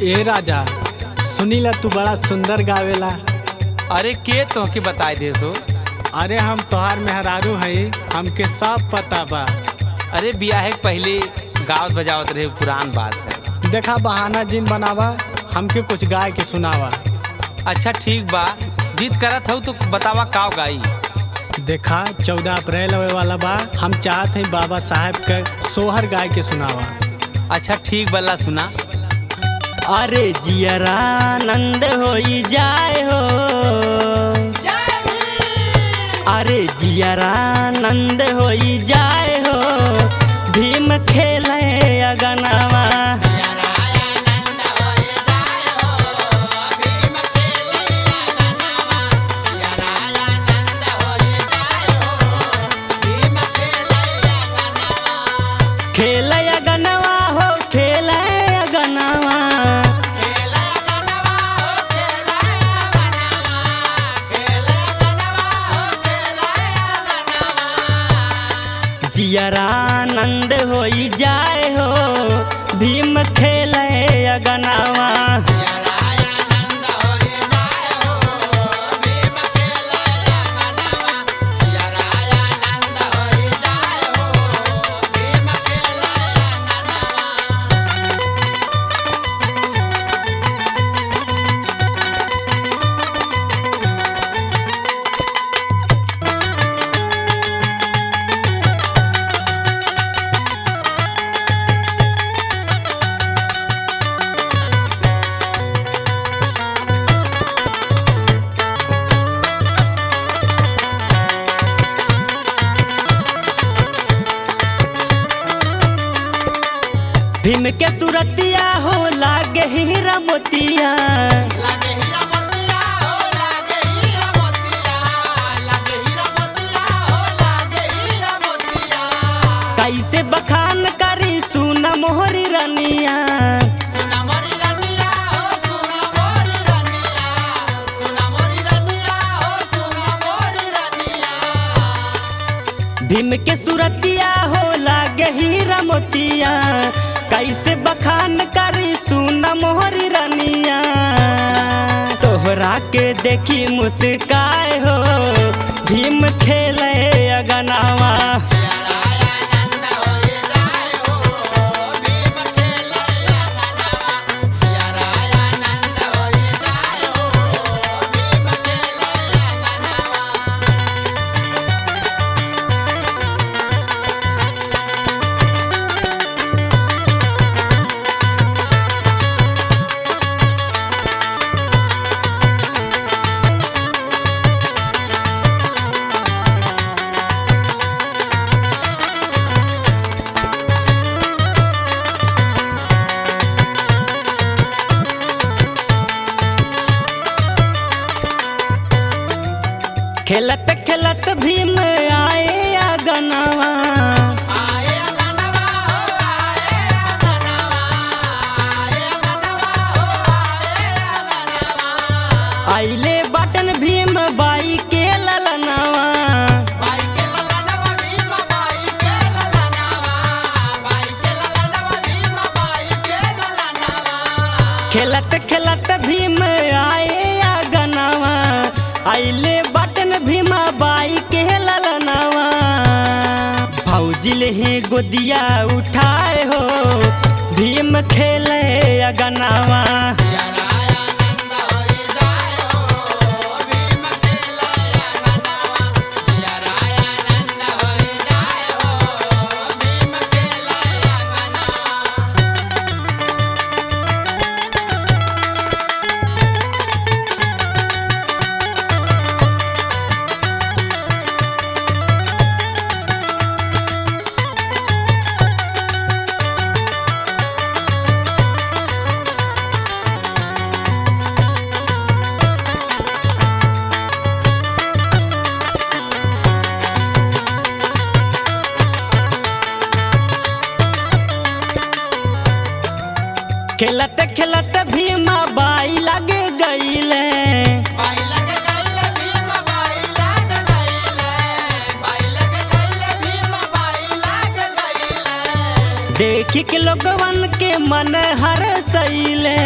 ए राजा, सुनीला तू बड़ा सुंदर गावेला। अरे के तो के बताए दे सो। अरे हम तोहार मेहरारू हई, हमके सब पता बा। अरे बियाह के पहले गावत बजावत रहे, पुरान बात है। देखा बहाना जिन बनावा, हमके कुछ गाय के सुनावा। अच्छा ठीक बा, गीत करत हूँ तो बतावा काव गाई। देखा 14 अप्रैल आवे वाला बा, हम चाहत हई बाबा साहब के सोहर गाय के सुनावा। अच्छा ठीक बल्ला सुना। अरे जियरा नंद होई जाए हो, अरे जियरा नंद होई जाए हो, भीम खेले अगनवा। खेले अगनवा हो, खेले अगनवा, जियरा नंद होई जाए हो, भीम खेले अगनवा। भीम के सुरतिया हो लागे हीरा मोतिया, कैसे बखान करी सुना मोहरी रनिया। भीम के सुरतिया हो लागे हीरा मोतिया, कैसे बखान करी सुना मोहरी रनिया। तोहरा के देखी मुस्काए हो, भीम खेले अगनवा। खेलत खेलत भीम आए अगनवा, आइले बटन भीम बाई के ललनवा। खेलत खेलत भीम आए अगनवा, आइले बटन भीमा बाई के ललनवा। भौजिल ही गोदिया उठाए हो, भीम खेले अगनवा। खेलत खेलत भीमा बाई लगे गईले, देख के लोगवन के मन हर सैले।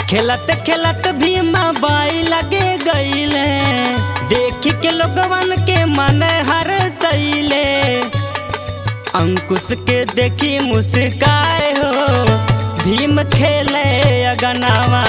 खेलत खेलत भी बाई लगे गईले, देख के लोगवन के मन हर सैले। अंकुश के देखी मुस्काए हो, भीम खेले अगनावा।